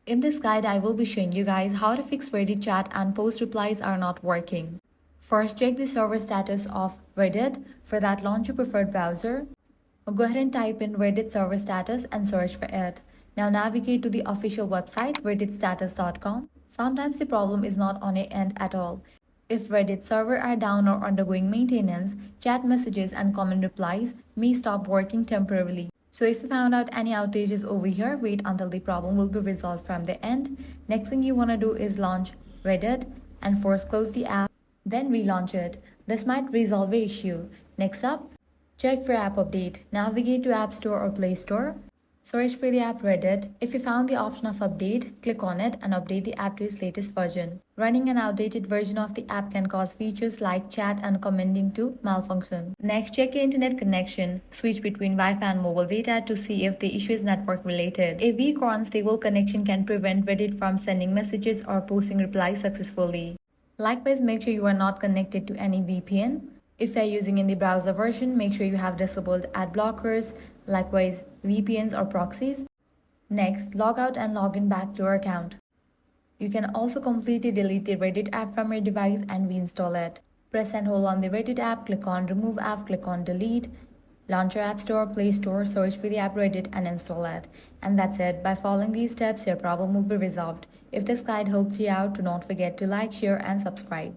In this guide, I will be showing you guys how to fix Reddit chat and post replies are not working. First, check the server status of Reddit. For that, launch your preferred browser. Go ahead and type in Reddit server status and search for it. Now navigate to the official website redditstatus.com. Sometimes the problem is not on your end at all. If Reddit server are down or undergoing maintenance, chat messages and comment replies may stop working temporarily. So if you found out any outages over here, wait until the problem will be resolved from the end. Next thing you want to do is launch Reddit and force close the app, then relaunch it. This might resolve the issue. Next up, check for app update. Navigate to App Store or Play Store. Search for the app Reddit. If you found the option of update, click on it and update the app to its latest version. Running an outdated version of the app can cause features like chat and commenting to malfunction. Next, check your internet connection. Switch between Wi-Fi and mobile data to see if the issue is network related. A weak or unstable connection can prevent Reddit from sending messages or posting replies successfully. Likewise, make sure you are not connected to any VPN. If you are using in the browser version, make sure you have disabled ad blockers, likewise VPNs or proxies. Next, log out and log in back to your account. You can also completely delete the Reddit app from your device and reinstall it. Press and hold on the Reddit app, click on Remove App, click on Delete. Launch your App Store, Play Store, search for the app Reddit and install it. And that's it. By following these steps, your problem will be resolved. If this guide helped you out, do not forget to like, share and subscribe.